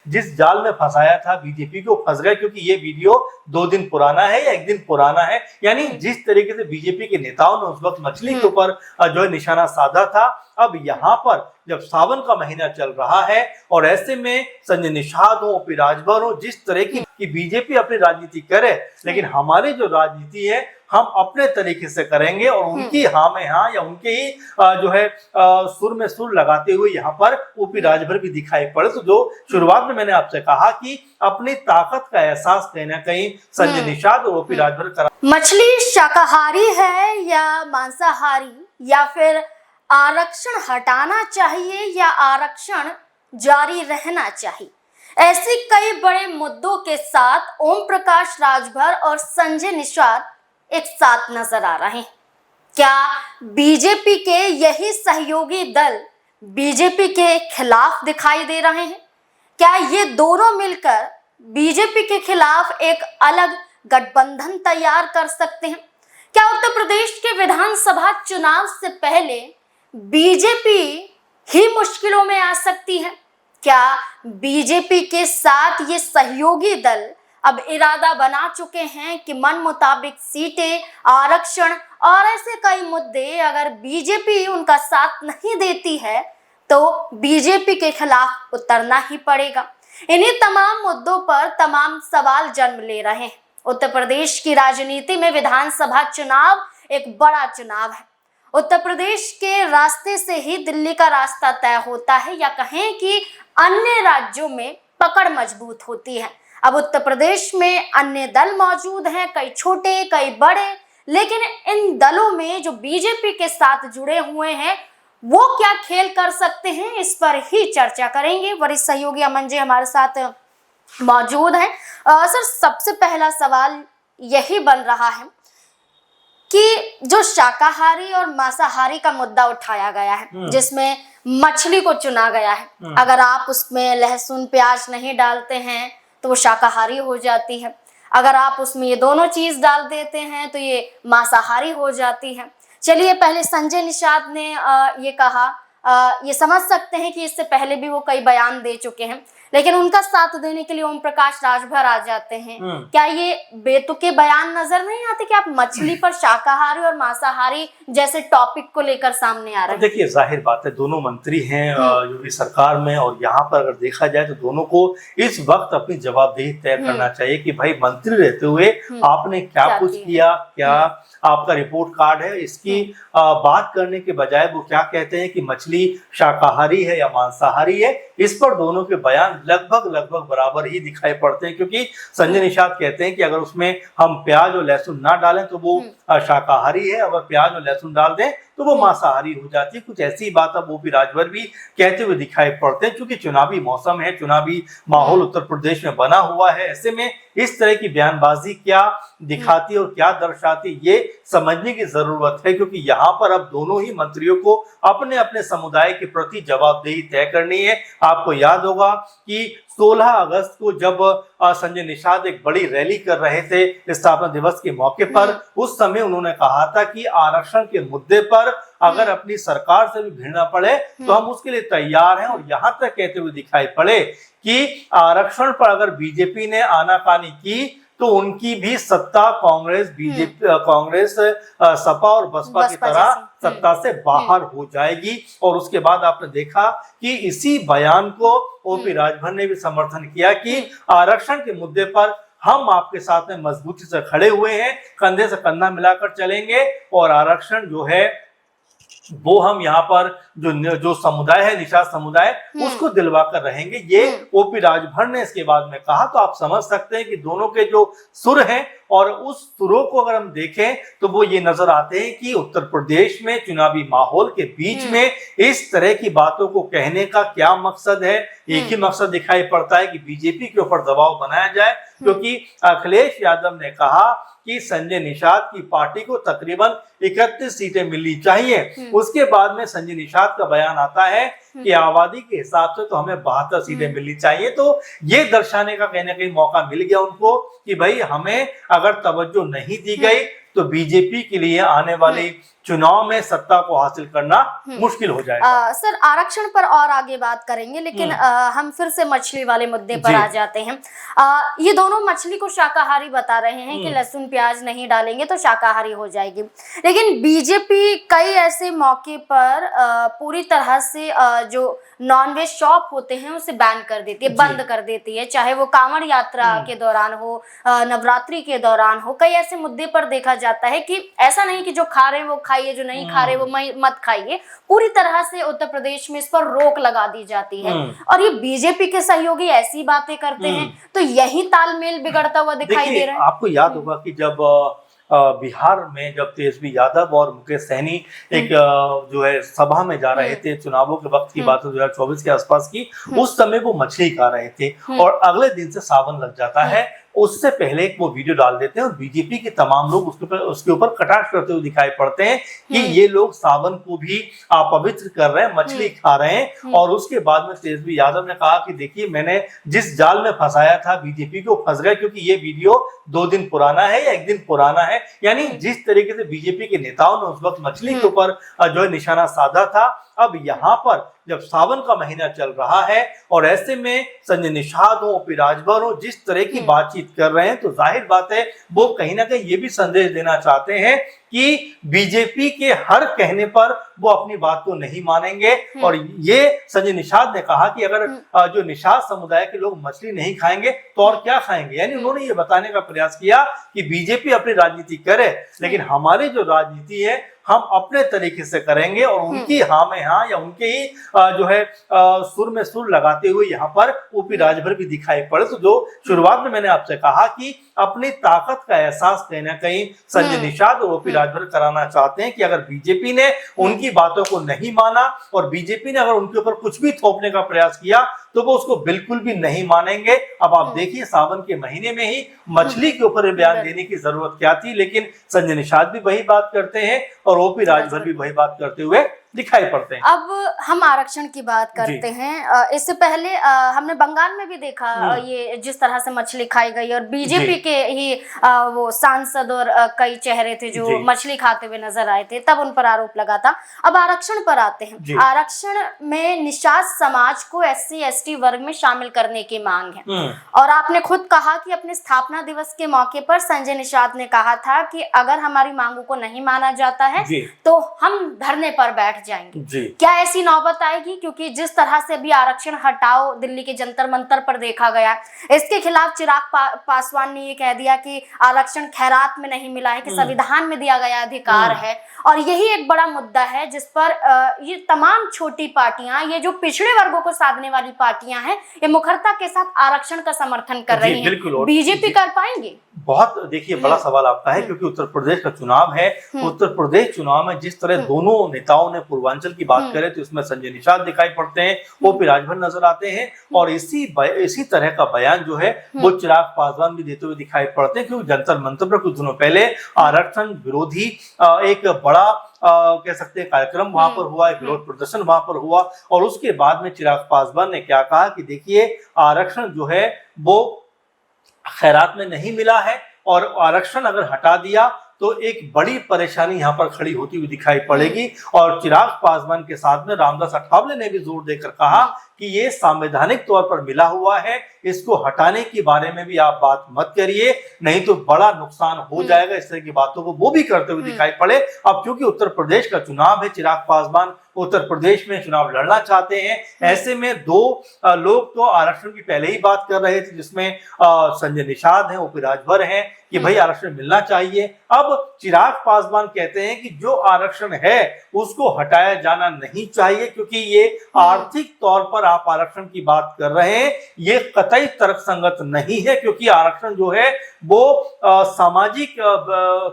जिस जाल में फंसाया था बीजेपी को फंस गए, क्योंकि ये वीडियो 2 दिन पुराना है या 1 दिन पुराना है। यानी जिस तरीके से बीजेपी के नेताओं ने उस वक्त मछली के ऊपर जो है निशाना साधा था, अब यहाँ पर जब सावन का महीना चल रहा है और ऐसे में संजय निषाद हो, ओपी राजभर हो, जिस तरह की बीजेपी अपनी राजनीति करे, लेकिन हमारी जो राजनीति है हम अपने तरीके से करेंगे और उनकी हाँ में हाँ या उनके ही जो है सुर में सुर लगाते हुए यहाँ पर ओपी राजभर भी दिखाई पड़े। तो जो शुरुआत में मैंने आपसे कहा कि अपनी ताकत का एहसास कहीं ना कहीं संजय निषाद और ओपी राजभर करा। मछली शाकाहारी है या मांसाहारी, या फिर आरक्षण हटाना चाहिए या आरक्षण जारी रहना चाहिए, ऐसे कई बड़े मुद्दों के साथ ओम प्रकाश राजभर और संजय निषाद एक साथ नजर आ रहे हैं। क्या बीजेपी के यही सहयोगी दल बीजेपी के खिलाफ दिखाई दे रहे हैं? क्या ये दोनों मिलकर बीजेपी के खिलाफ एक अलग गठबंधन तैयार कर सकते हैं? क्या उत्तर प्रदेश के विधानसभा चुनाव से पहले बीजेपी ही मुश्किलों में आ सकती है? क्या बीजेपी के साथ ये सहयोगी दल अब इरादा बना चुके हैं कि मन मुताबिक सीटें, आरक्षण और ऐसे कई मुद्दे अगर बीजेपी उनका साथ नहीं देती है तो बीजेपी के खिलाफ उतरना ही पड़ेगा? इन्हीं तमाम मुद्दों पर तमाम सवाल जन्म ले रहे हैं। उत्तर प्रदेश की राजनीति में विधानसभा चुनाव एक बड़ा चुनाव है। उत्तर प्रदेश के रास्ते से ही दिल्ली का रास्ता तय होता है, या कहें कि अन्य राज्यों में पकड़ मजबूत होती है। अब उत्तर प्रदेश में अन्य दल मौजूद हैं, कई छोटे कई बड़े, लेकिन इन दलों में जो बीजेपी के साथ जुड़े हुए हैं वो क्या खेल कर सकते हैं, इस पर ही चर्चा करेंगे। वरिष्ठ सहयोगी अमन जी हमारे साथ मौजूद हैं। सर, सबसे पहला सवाल यही बन रहा है कि जो शाकाहारी और मांसाहारी का मुद्दा उठाया गया है, जिसमें मछली को चुना गया है, अगर आप उसमें लहसुन प्याज नहीं डालते हैं तो वो शाकाहारी हो जाती है, अगर आप उसमें ये दोनों चीज डाल देते हैं तो ये मांसाहारी हो जाती है। चलिए, पहले संजय निषाद ने ये कहा, ये समझ सकते हैं कि इससे पहले भी वो कई बयान दे चुके हैं, लेकिन उनका साथ देने के लिए ओम प्रकाश राजभर आ जाते हैं। क्या ये बेतुके बयान नजर नहीं आते कि आप मछली पर शाकाहारी और मांसाहारी जैसे टॉपिक को लेकर सामने आ रहे हैं? देखिए, जाहिर बात है दोनों मंत्री हैं योगी सरकार में, और यहाँ पर अगर देखा जाए तो दोनों को इस वक्त अपनी जवाबदेही तय करना चाहिए कि भाई मंत्री रहते हुए आपने क्या कुछ किया, क्या आपका रिपोर्ट कार्ड है। इसकी बात करने के बजाय वो क्या कहते हैं कि मछली शाकाहारी है या मांसाहारी है, इस पर दोनों के बयान लगभग बराबर ही दिखाई पड़ते हैं। क्योंकि संजय निषाद कहते हैं कि अगर उसमें हम प्याज और लहसुन ना डालें तो वो शाकाहारी है, अगर प्याज और लहसुन डाल दें तो वो मांसाहारी हो जाती है। कुछ ऐसी बात अब ओपी राजभर भी कहते हुए दिखाई पड़ते हैं। क्योंकि चुनावी मौसम है, चुनावी माहौल उत्तर प्रदेश में बना हुआ है, ऐसे में इस तरह की बयानबाजी क्या दिखाती और क्या दर्शाती ये समझने की जरूरत है। क्योंकि यहाँ पर अब दोनों ही मंत्रियों को अपने अपने समुदाय के प्रति जवाबदेही तय करनी है। आपको याद होगा कि 16 अगस्त को जब संजय निषाद एक बड़ी रैली कर रहे थे स्थापना दिवस के मौके पर, उस समय उन्होंने कहा था कि आरक्षण के मुद्दे पर अगर अपनी सरकार से भी भिड़ना पड़े तो हम उसके लिए तैयार हैं। और यहाँ तक कहते हुए दिखाई पड़े कि आरक्षण पर अगर बीजेपी ने आनाकानी की तो उनकी भी सत्ता कांग्रेस सपा और बसपा की तरह सत्ता से बाहर हो जाएगी। और उसके बाद आपने देखा कि इसी बयान को ओपी राजभर ने भी समर्थन किया कि आरक्षण के मुद्दे पर हम आपके साथ में मजबूती से खड़े हुए हैं, कंधे से कंधा मिलाकर चलेंगे और आरक्षण जो है वो हम यहाँ पर जो समुदाय है, निषाद समुदाय, उसको दिलवा कर रहेंगे। ये ओपी राजभर ने इसके बाद में कहा। तो आप समझ सकते हैं कि दोनों के जो सुर हैं और उस सुरों को अगर हम देखें तो वो ये नजर आते हैं कि उत्तर प्रदेश में चुनावी माहौल के बीच में इस तरह की बातों को कहने का क्या मकसद है। एक ही मकसद दिखाई पड़ता है कि बीजेपी के ऊपर दबाव बनाया जाए। क्योंकि अखिलेश यादव ने कहा कि संजय निषाद की पार्टी को तकरीबन 31 सीटें मिलनी चाहिए। उसके बाद में संजय निषाद का बयान आता है कि आबादी के हिसाब से तो हमें 72 सीटें मिलनी चाहिए। तो ये दर्शाने का कहीं ना कहीं मौका मिल गया उनको कि भाई हमें अगर तवज्जो नहीं दी गई तो बीजेपी के लिए आने वाले चुनाव में सत्ता को हासिल करना मुश्किल हो जाएगा। सर आरक्षण पर और आगे बात करेंगे, लेकिन हम फिर से मछली वाले मुद्दे पर आ जाते हैं। ये दोनों मछली को शाकाहारी बता रहे हैं कि लहसुन प्याज नहीं डालेंगे तो शाकाहारी हो जाएगी, लेकिन बीजेपी कई ऐसे मौके पर पूरी तरह से जो नॉनवेज शॉप होते हैं उसे बैन कर देती है, बंद कर देती है, चाहे वो कांवड़ यात्रा के दौरान हो, नवरात्रि के दौरान हो। कई ऐसे मुद्दे पर देखा जाता है कि ऐसा नहीं कि जो खा रहे हैं वो खाइए, जो नहीं खा रहे वो मत खाइए। पूरी तरह से उत्तर प्रदेश में इस पर रोक लगा दी जाती है और ये बीजेपी के सहयोगी ऐसी बातें करते हैं, तो यही तालमेल बिगड़ता हुआ दिखाई दे रहा है। आपको याद होगा कि जब बिहार में जब तेजस्वी यादव और मुकेश सहनी एक जो है सभा में जा रहे थे, चुनावों के वक्त की बात है 2024 के आसपास की, उस समय वो मछली खा रहे थे और अगले दिन से सावन लग जाता है, उससे पहले वो वीडियो डाल देते हैं और बीजेपी के तमाम लोग उसके ऊपर कटाक्ष करते हुए दिखाई पड़ते हैं कि ये लोग सावन को भी अपवित्र कर रहे हैं, मछली खा रहे हैं। और उसके बाद में तेजस्वी यादव ने कहा कि देखिए मैंने जिस जाल में फंसाया था बीजेपी को फंस गए, क्योंकि ये वीडियो 2 दिन पुराना है या 1 दिन पुराना है। यानी जिस तरीके से बीजेपी के नेताओं ने उस वक्त मछली के ऊपर जो है निशाना साधा था, अब यहाँ पर जब सावन का महीना चल रहा है और ऐसे में संजय निषाद हो, ओपी राजभर हो, जिस तरह की बातचीत कर रहे हैं, तो जाहिर बात है वो कहीं ना कहीं ये भी संदेश देना चाहते हैं कि बीजेपी के हर कहने पर वो अपनी बात को नहीं मानेंगे। और ये संजय निषाद ने कहा कि अगर जो निषाद समुदाय के लोग मछली नहीं खाएंगे तो और क्या खाएंगे। यानी उन्होंने ये बताने का प्रयास किया कि बीजेपी अपनी राजनीति करे, लेकिन हमारी जो राजनीति है हम अपने तरीके से करेंगे और उनकी हाँ में हाँ या उनके ही जो है सुर में सुर लगाते हुए यहाँ पर ओपी राजभर भी दिखाई पड़े। तो जो शुरुआत में मैंने आपसे कहा कि अपनी ताकत का एहसास कहीं ना कहीं संजय निषाद और ओपी राजभर कराना चाहते हैं कि अगर बीजेपी ने उनकी बातों को नहीं माना और बीजेपी ने अगर उनके ऊपर कुछ भी थोपने का प्रयास किया तो वो उसको बिल्कुल भी नहीं मानेंगे। अब आप देखिए सावन के महीने में ही मछली के ऊपर बयान देने की जरूरत क्या थी, लेकिन संजय निषाद भी वही बात करते हैं और ओपी राजभर भी वही बात करते हुए दिखाई पड़ते हैं। अब हम आरक्षण की बात करते हैं। इससे पहले हमने बंगाल में भी देखा ये जिस तरह से मछली खाई गई और बीजेपी के ही वो सांसद और कई चेहरे थे जो मछली खाते हुए नजर आए थे, तब उन पर आरोप लगा था। अब आरक्षण पर आते हैं। आरक्षण में निषाद समाज को SC ST वर्ग में शामिल करने की मांग है और आपने खुद कहा कि अपने स्थापना दिवस के मौके पर संजय निषाद ने कहा था कि अगर हमारी मांगों को नहीं माना जाता है तो हम धरने पर बैठ जाएंगे। क्या ऐसी नौबत आएगी? क्योंकि जिस तरह से अभी आरक्षण हटाओ दिल्ली के जंतर मंतर पर देखा गया, इसके खिलाफ चिराग पासवान ने ये कह दिया कि आरक्षण खैरात में नहीं मिला है, कि संविधान में दिया गया अधिकार है। और यही एक बड़ा मुद्दा है जिस पर ये तमाम छोटी पार्टियां, ये जो पिछड़े वर्गों को साधने वाली पार्टियां हैं, ये मुखरता के साथ आरक्षण का समर्थन कर रही हैं। बीजेपी कर पाएंगे? बहुत देखिए बड़ा सवाल आपका है, क्योंकि उत्तर प्रदेश का चुनाव है। उत्तर प्रदेश चुनाव में जिस तरह दोनों नेताओं ने पूर्वांचल की बात करें तो इसमें संजय निषाद दिखाई पड़ते हैं, ओपी राजभर नजर आते हैं और इसी तरह का बयान जो है वो चिराग पासवान भी देते हुए दिखाई पड़ते हैं। क्योंकि जंतर मंतर पर कुछ दिनों पहले आरक्षण विरोधी एक बड़ा कह सकते हैं कार्यक्रम वहां पर हुआ, एक विरोध प्रदर्शन वहां पर हुआ और उसके बाद में चिराग पासवान ने क्या कहा कि देखिए आरक्षण जो है वो खैरात में नहीं मिला है और आरक्षण अगर हटा दिया तो एक बड़ी परेशानी यहाँ पर खड़ी होती हुई दिखाई पड़ेगी। और चिराग पासवान के साथ में रामदास अठावले ने भी जोर देकर कहा कि ये संवैधानिक तौर पर मिला हुआ है, इसको हटाने के बारे में भी आप बात मत करिए, नहीं तो बड़ा नुकसान हो जाएगा। इस तरह की बातों को वो भी करते हुए दिखाई पड़े। अब क्योंकि उत्तर प्रदेश का चुनाव है, चिराग पासवान उत्तर प्रदेश में चुनाव लड़ना चाहते हैं, ऐसे में 2 लोग तो आरक्षण की पहले ही बात कर रहे थे, जिसमें संजय निषाद हैं, ओपी राजभर हैं कि भाई आरक्षण मिलना चाहिए। अब चिराग पासवान कहते हैं कि जो आरक्षण है उसको हटाया जाना नहीं चाहिए, क्योंकि ये आर्थिक तौर पर आप आरक्षण की बात कर रहे हैं, ये कतई तर्कसंगत नहीं है। क्योंकि आरक्षण जो है वो सामाजिक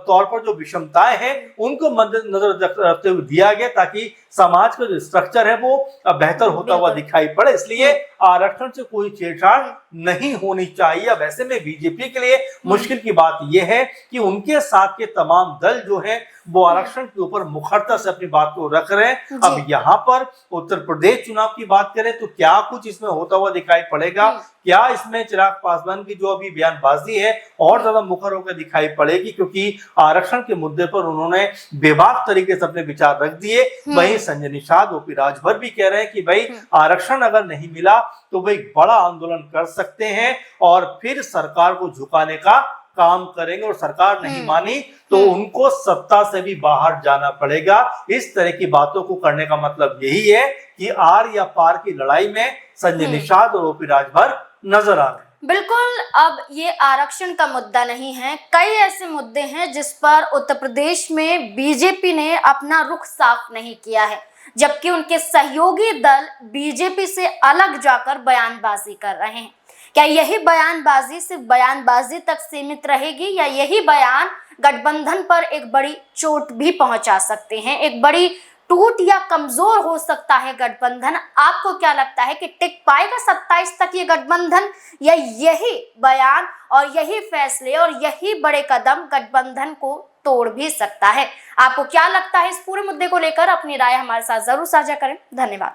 तौर पर जो विषमताएं हैं उनको मद्देनजर रखते हुए दिया गया ताकि समाज का जो स्ट्रक्चर है वो बेहतर होता हुआ दिखाई पड़े। इसलिए आरक्षण से कोई छेड़छाड़ नहीं होनी चाहिए। अब ऐसे में बीजेपी के लिए मुश्किल की बात यह है कि उनके साथ के तमाम दल जो है वो आरक्षण के ऊपर मुखरता से अपनी बात को रख रहे हैं। अब यहाँ पर उत्तर प्रदेश चुनाव की बात करें तो क्या कुछ इसमें होता हुआ दिखाई पड़ेगा? क्या इसमें चिराग पासवान की जो अभी बयानबाजी है और ज्यादा मुखर होकर दिखाई पड़ेगी? क्योंकि आरक्षण के मुद्दे पर उन्होंने बेबाक तरीके से अपने विचार रख दिए। वहीं संजय निषाद, ओपी राजभर भी कह रहे हैं कि भाई आरक्षण अगर नहीं मिला तो भाई बड़ा आंदोलन कर सकते हैं और फिर सरकार को झुकाने का काम करेंगे, और सरकार नहीं मानी तो उनको सत्ता से भी बाहर जाना पड़ेगा। इस तरह की बातों को करने का मतलब यही है कि आर या पार की लड़ाई में संजय निषाद और ओपी राजभर नजर आ रहे हैं। बिल्कुल, अब ये आरक्षण का मुद्दा नहीं है, कई ऐसे मुद्दे हैं जिस पर उत्तर प्रदेश में बीजेपी ने अपना रुख साफ नहीं किया है, जबकि उनके सहयोगी दल बीजेपी से अलग जाकर बयानबाजी कर रहे हैं। क्या यही बयानबाजी सिर्फ बयानबाजी तक सीमित रहेगी या यही बयान गठबंधन पर एक बड़ी चोट भी पहुंचा सकते हैं, एक बड़ी टूट या कमजोर हो सकता है गठबंधन? आपको क्या लगता है कि टिक पाएगा 27 तक ये गठबंधन, या यही बयान और यही फैसले और यही बड़े कदम गठबंधन को तोड़ भी सकता है? आपको क्या लगता है इस पूरे मुद्दे को लेकर? अपनी राय हमारे साथ जरूर साझा करें। धन्यवाद।